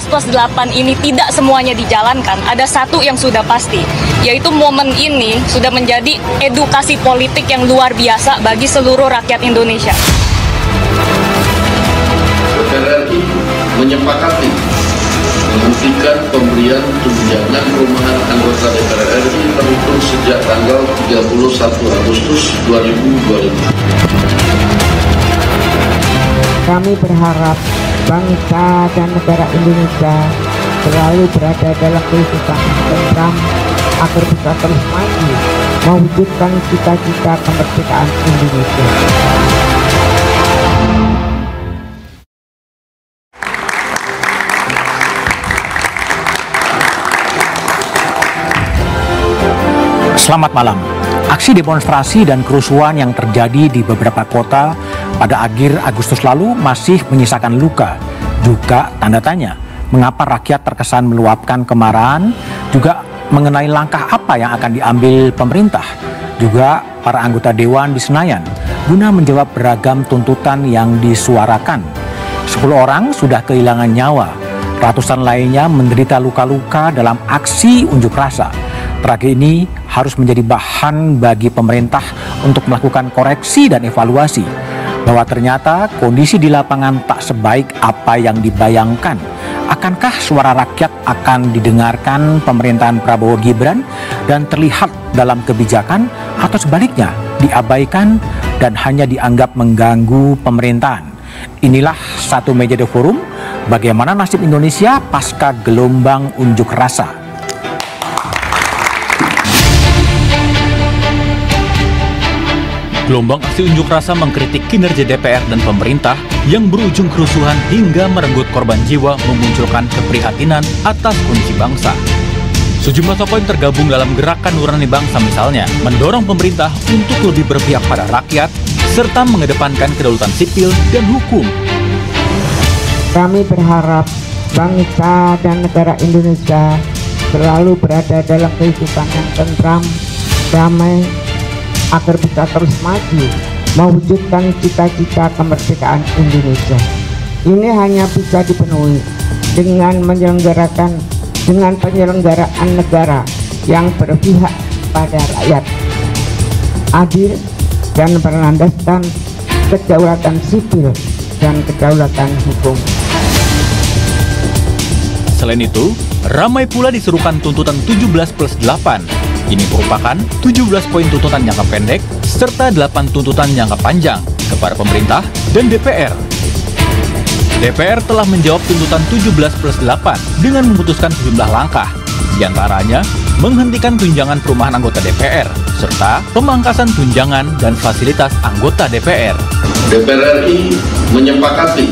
17+8 ini tidak semuanya dijalankan, ada satu yang sudah pasti, yaitu momen ini sudah menjadi edukasi politik yang luar biasa bagi seluruh rakyat Indonesia. DPR RI menyepakati menghentikan pemberian tunjangan perumahan anggota DPR RI terhitung sejak tanggal 31 Agustus 2025. Kami berharap bangsa dan negara Indonesia selalu berada dalam kehidupan yang tentram agar bisa terus maju mewujudkan cita-cita kemerdekaan Indonesia. Selamat malam. Aksi demonstrasi dan kerusuhan yang terjadi di beberapa kota pada akhir Agustus lalu masih menyisakan luka, juga tanda tanya. Mengapa rakyat terkesan meluapkan kemarahan, juga mengenai langkah apa yang akan diambil pemerintah, juga para anggota Dewan di Senayan, guna menjawab beragam tuntutan yang disuarakan. 10 orang sudah kehilangan nyawa, ratusan lainnya menderita luka-luka dalam aksi unjuk rasa. Tragedi ini harus menjadi bahan bagi pemerintah untuk melakukan koreksi dan evaluasi bahwa ternyata kondisi di lapangan tak sebaik apa yang dibayangkan. Akankah suara rakyat akan didengarkan pemerintahan Prabowo Gibran dan terlihat dalam kebijakan, atau sebaliknya diabaikan dan hanya dianggap mengganggu pemerintahan? Inilah Satu Meja The Forum, bagaimana nasib Indonesia pasca gelombang unjuk rasa. Gelombang aksi unjuk rasa mengkritik kinerja DPR dan pemerintah yang berujung kerusuhan hingga merenggut korban jiwa memunculkan keprihatinan atas kondisi bangsa. Sejumlah tokoh yang tergabung dalam gerakan Nurani Bangsa misalnya mendorong pemerintah untuk lebih berpihak pada rakyat serta mengedepankan kedaulatan sipil dan hukum. Kami berharap bangsa dan negara Indonesia selalu berada dalam kehidupan yang tentram, damai, agar bisa terus maju mewujudkan cita-cita kemerdekaan Indonesia. Ini hanya bisa dipenuhi dengan penyelenggaraan negara yang berpihak pada rakyat, adil dan berlandaskan kedaulatan sipil dan kedaulatan hukum. Selain itu, ramai pula diserukan tuntutan 17+8. Ini merupakan 17 poin tuntutan jangka pendek serta 8 tuntutan jangka panjang kepada pemerintah dan DPR. DPR telah menjawab tuntutan 17+8 dengan memutuskan sejumlah langkah, diantaranya menghentikan tunjangan perumahan anggota DPR serta pemangkasan tunjangan dan fasilitas anggota DPR. DPR RI menyepakati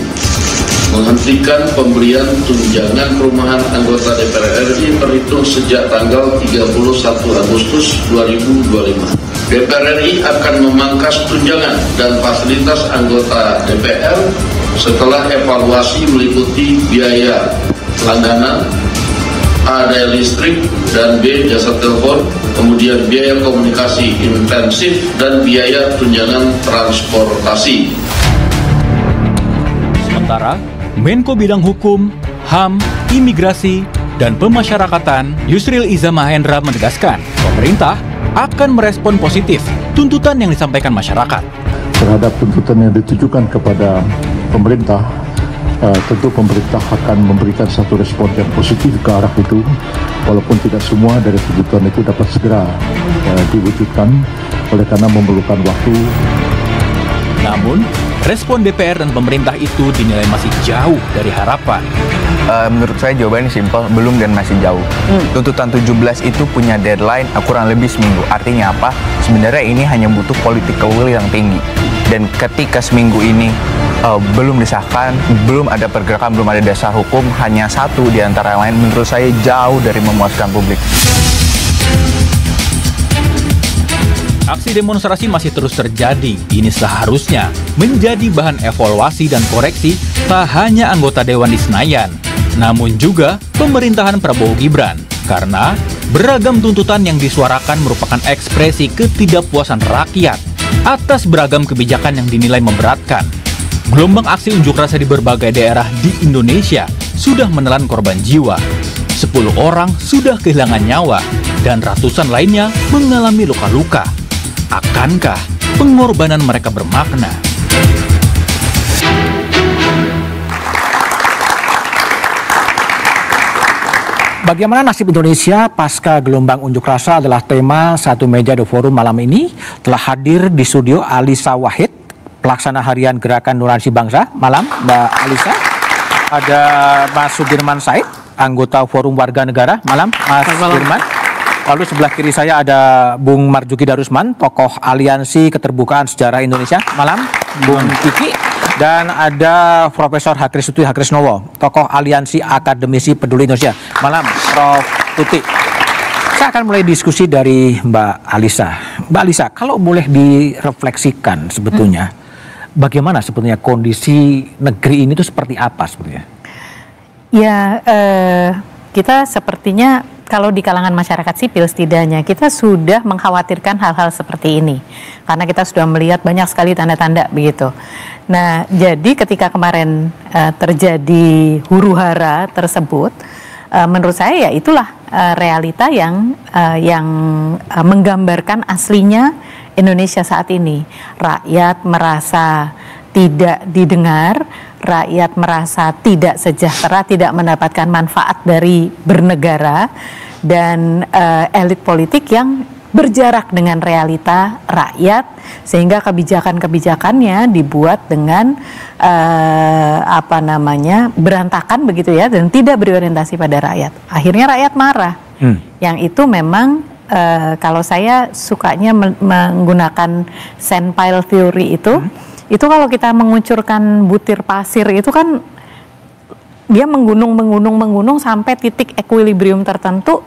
menghentikan pemberian tunjangan perumahan anggota DPR RI terhitung sejak tanggal 31 Agustus 2025. DPR RI akan memangkas tunjangan dan fasilitas anggota DPR setelah evaluasi meliputi biaya langganan, A. daya listrik, dan B. jasa telepon, kemudian biaya komunikasi intensif, dan biaya tunjangan transportasi. Sementara, Menko Bidang Hukum, HAM, Imigrasi, dan Pemasyarakatan Yusril Iza Mahendra menegaskan pemerintah akan merespon positif tuntutan yang disampaikan masyarakat. Terhadap tuntutan yang ditujukan kepada pemerintah, tentu pemerintah akan memberikan satu respon yang positif ke arah itu, walaupun tidak semua dari tuntutan itu dapat segera diwujudkan, oleh karena memerlukan waktu. Namun, respon DPR dan pemerintah itu dinilai masih jauh dari harapan. Menurut saya jawabannya simpel, belum dan masih jauh. Tuntutan 17 itu punya deadline kurang lebih seminggu. Artinya apa? Sebenarnya ini hanya butuh political will yang tinggi. Dan ketika seminggu ini belum disahkan, belum ada pergerakan, belum ada dasar hukum, hanya satu di antara yang lain, menurut saya jauh dari memuaskan publik. Aksi demonstrasi masih terus terjadi. Ini seharusnya menjadi bahan evaluasi dan koreksi tak hanya anggota Dewan di Senayan, namun juga pemerintahan Prabowo Gibran. Karena beragam tuntutan yang disuarakan merupakan ekspresi ketidakpuasan rakyat atas beragam kebijakan yang dinilai memberatkan. Gelombang aksi unjuk rasa di berbagai daerah di Indonesia sudah menelan korban jiwa. 10 orang sudah kehilangan nyawa dan ratusan lainnya mengalami luka-luka. Akankah pengorbanan mereka bermakna? Bagaimana nasib Indonesia pasca gelombang unjuk rasa adalah tema Satu Meja The Forum malam ini. Telah hadir di studio Alisa Wahid, pelaksana harian Gerakan Toleransi Bangsa. Malam, Mbak Alisa. Ada Mas Sudirman Said, anggota Forum Warga Negara. Malam, Mas Sudirman. Lalu sebelah kiri saya ada Bung Marjuki Darusman, tokoh Aliansi Keterbukaan Sejarah Indonesia. Malam, Bung Kiki. Dan ada Profesor Hakrisutwi Hakrisnowo, tokoh Aliansi Akademisi Peduli Indonesia. Malam, Prof. Tuti. Saya akan mulai diskusi dari Mbak Alisa. Mbak Alisa, kalau boleh direfleksikan sebetulnya, bagaimana sebetulnya kondisi negeri ini itu seperti apa sebetulnya? Ya, kita sepertinya kalau di kalangan masyarakat sipil setidaknya kita sudah mengkhawatirkan hal-hal seperti ini. Karena kita sudah melihat banyak sekali tanda-tanda begitu. Nah, jadi ketika kemarin terjadi huru-hara tersebut, menurut saya ya itulah realita yang menggambarkan aslinya Indonesia saat ini. Rakyat merasa tidak didengar, rakyat merasa tidak sejahtera, tidak mendapatkan manfaat dari bernegara, dan elit politik yang berjarak dengan realita rakyat, sehingga kebijakan-kebijakannya dibuat dengan berantakan begitu ya, dan tidak berorientasi pada rakyat. Akhirnya rakyat marah. Yang itu memang kalau saya sukanya menggunakan sand pile theory itu kalau kita mengucurkan butir pasir itu kan dia menggunung sampai titik equilibrium tertentu.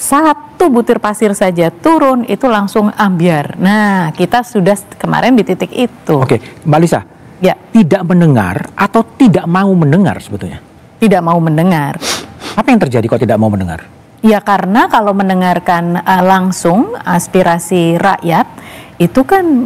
Satu butir pasir saja turun itu langsung ambyar. Nah, kita sudah kemarin di titik itu. Oke, Mbak Lisa. Ya. Tidak mendengar atau tidak mau mendengar sebetulnya? Tidak mau mendengar. Apa yang terjadi kok tidak mau mendengar? Ya karena kalau mendengarkan langsung aspirasi rakyat, itu kan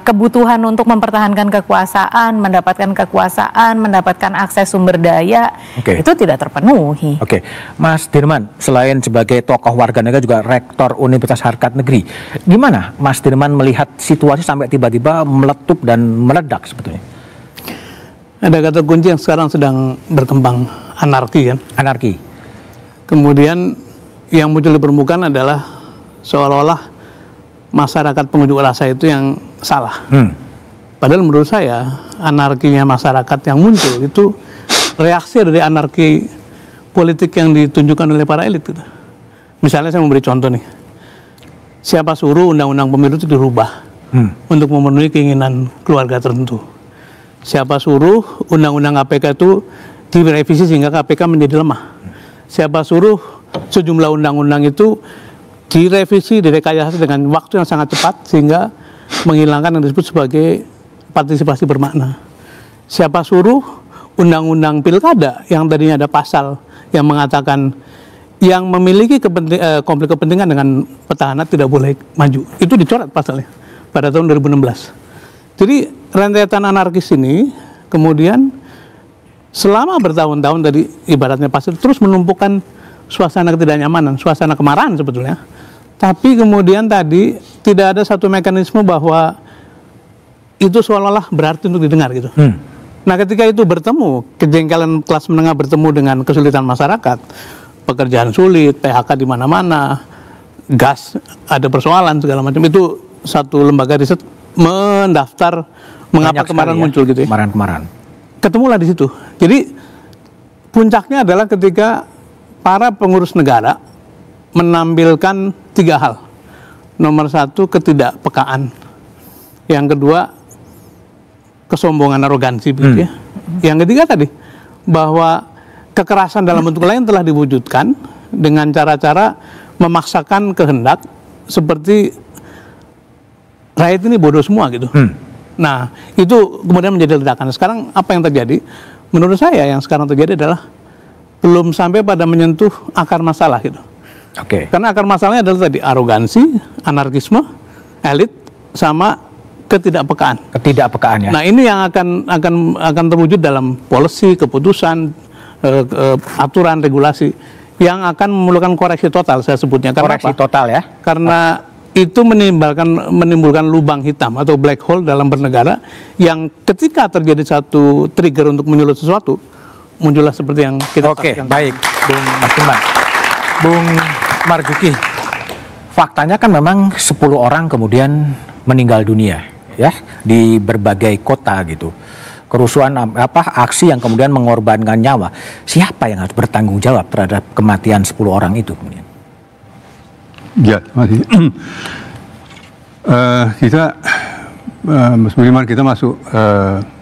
kebutuhan untuk mempertahankan kekuasaan, mendapatkan kekuasaan, mendapatkan akses sumber daya, itu tidak terpenuhi. Oke, Mas Dirman, selain sebagai tokoh warga negara juga rektor Universitas Harkat Negeri, gimana Mas Dirman melihat situasi sampai tiba-tiba meletup dan meledak sebetulnya? Ada kata kunci yang sekarang sedang berkembang, anarki kan? Anarki. Kemudian yang muncul di permukaan adalah seolah-olah masyarakat pengunjuk rasa itu yang salah. Padahal menurut saya anarkinya masyarakat yang muncul itu reaksi dari anarki politik yang ditunjukkan oleh para elit. Gitu. Misalnya saya memberi contoh nih, siapa suruh undang-undang pemilu itu dirubah untuk memenuhi keinginan keluarga tertentu? Siapa suruh undang-undang KPK itu direvisi sehingga KPK menjadi lemah? Siapa suruh sejumlah undang-undang itu direvisi, direkayasa dengan waktu yang sangat cepat sehingga menghilangkan yang disebut sebagai partisipasi bermakna? Siapa suruh undang-undang pilkada yang tadinya ada pasal yang mengatakan yang memiliki konflik kepentingan dengan petahana tidak boleh maju? Itu dicoret pasalnya pada tahun 2016. Jadi rentetan anarkis ini kemudian selama bertahun-tahun tadi ibaratnya pasir terus menumpukan suasana ketidaknyamanan, suasana kemarahan sebetulnya. Tapi kemudian tadi tidak ada satu mekanisme bahwa itu seolah-olah berarti untuk didengar gitu. Nah ketika itu bertemu, kejengkelan kelas menengah bertemu dengan kesulitan masyarakat, pekerjaan sulit, PHK di mana-mana, gas ada persoalan segala macam, itu satu lembaga riset mendaftar mengapa kemarahan muncul gitu ya. Kemarahan. Ketemulah di situ. Jadi puncaknya adalah ketika para pengurus negara menampilkan 3 hal. Nomor 1, ketidakpekaan. Yang kedua, kesombongan, arogansi begitu ya. Yang ketiga tadi, bahwa kekerasan dalam bentuk lain telah diwujudkan dengan cara-cara memaksakan kehendak seperti rakyat ini bodoh semua gitu. Nah, itu kemudian menjadi ledakan. Sekarang apa yang terjadi? Menurut saya yang sekarang terjadi adalah belum sampai pada menyentuh akar masalah gitu. Karena akar masalahnya adalah tadi arogansi, anarkisme, elit, sama ketidakpekaan. Ketidakpekaan ya. Nah, ini yang akan terwujud dalam policy, keputusan, aturan regulasi yang akan memerlukan koreksi total, saya sebutnya. Karena koreksi total ya? Karena itu menimbulkan lubang hitam atau black hole dalam bernegara, yang ketika terjadi satu trigger untuk menyulut sesuatu, muncullah seperti yang kita saksikan. Baik, Bung Martiman. Bung Marzuki, faktanya kan memang 10 orang kemudian meninggal dunia ya di berbagai kota gitu. Kerusuhan aksi yang kemudian mengorbankan nyawa. Siapa yang harus bertanggung jawab terhadap kematian 10 orang itu kemudian? Ya, masih. Mas Budiman, kita masuk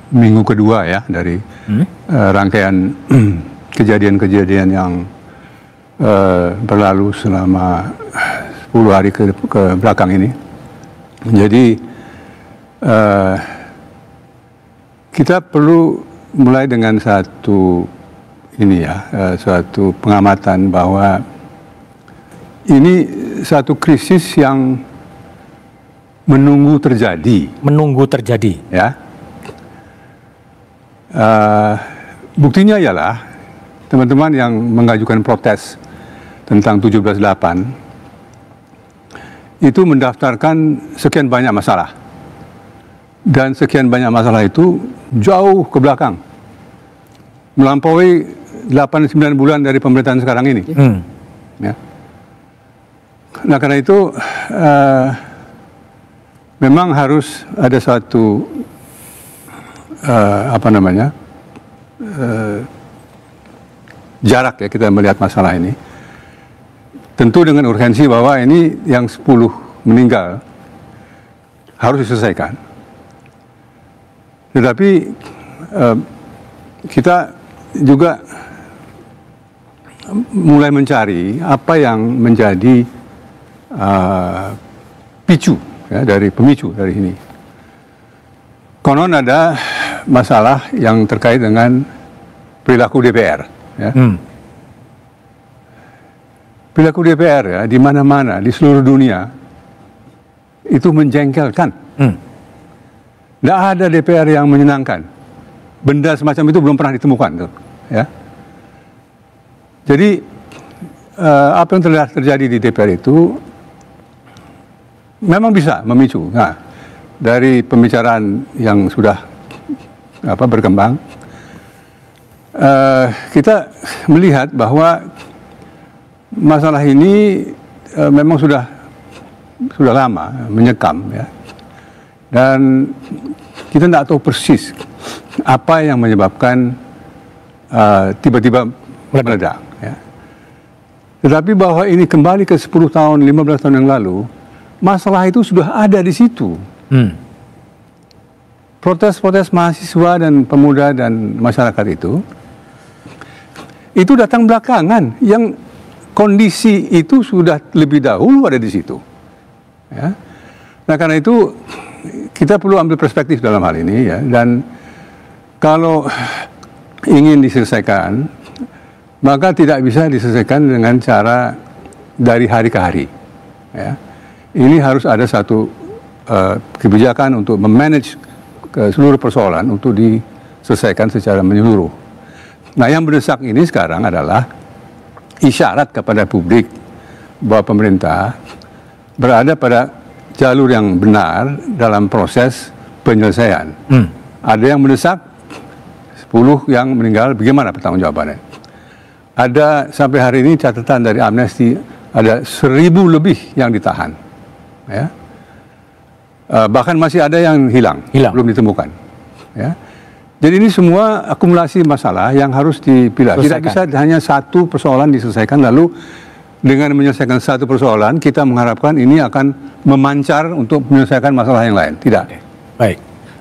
minggu kedua ya dari rangkaian kejadian-kejadian yang berlalu selama 10 hari ke belakang ini. Jadi kita perlu mulai dengan satu pengamatan bahwa ini satu krisis yang menunggu terjadi. Menunggu terjadi. Ya. Buktinya ialah teman-teman yang mengajukan protes tentang 17/8 itu mendaftarkan sekian banyak masalah. Dan sekian banyak masalah itu jauh ke belakang. Melampaui 8-9 bulan dari pemerintahan sekarang ini. Ya. Nah, karena itu memang harus ada suatu jarak ya kita melihat masalah ini. Tentu dengan urgensi bahwa ini yang 10 meninggal harus diselesaikan. Tetapi kita juga mulai mencari apa yang menjadi picu ya, dari pemicu dari ini. Konon ada masalah yang terkait dengan perilaku DPR. Ya. Perilaku DPR ya di mana-mana di seluruh dunia itu menjengkelkan. Tidak ada DPR yang menyenangkan. Benda semacam itu belum pernah ditemukan, tuh, ya. Jadi apa yang terjadi di DPR itu memang bisa memicu. Nah, dari pembicaraan yang sudah berkembang, kita melihat bahwa masalah ini memang sudah lama menyekam, ya. Dan kita tidak tahu persis apa yang menyebabkan tiba-tiba meledak. Ya. Tetapi bahwa ini kembali ke 10 tahun, 15 tahun yang lalu, masalah itu sudah ada di situ. Protes-protes mahasiswa dan pemuda dan masyarakat itu datang belakangan. Yang kondisi itu sudah lebih dahulu ada di situ. Ya. Nah, karena itu kita perlu ambil perspektif dalam hal ini, ya. Dan kalau ingin diselesaikan, maka tidak bisa diselesaikan dengan cara dari hari ke hari. Ya. Ini harus ada satu kebijakan untuk memanage seluruh persoalan untuk diselesaikan secara menyeluruh. Nah, yang mendesak ini sekarang adalah isyarat kepada publik bahwa pemerintah berada pada jalur yang benar dalam proses penyelesaian. Ada yang mendesak 10 yang meninggal, bagaimana pertanggungjawabannya? Ada sampai hari ini catatan dari Amnesty ada 1000 lebih yang ditahan, ya. Bahkan masih ada yang hilang. Belum ditemukan. Ya. Jadi ini semua akumulasi masalah yang harus dipilah. Tidak bisa hanya satu persoalan diselesaikan lalu dengan menyelesaikan satu persoalan, kita mengharapkan ini akan memancar untuk menyelesaikan masalah yang lain. Tidak. Baik.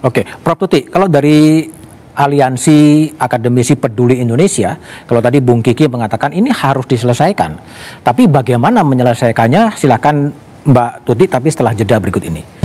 Oke. Prof. Tuti, kalau dari Aliansi Akademisi Peduli Indonesia, kalau tadi Bung Kiki mengatakan ini harus diselesaikan. Tapi bagaimana menyelesaikannya, silakan Mbak Tuti, tapi setelah jeda berikut ini.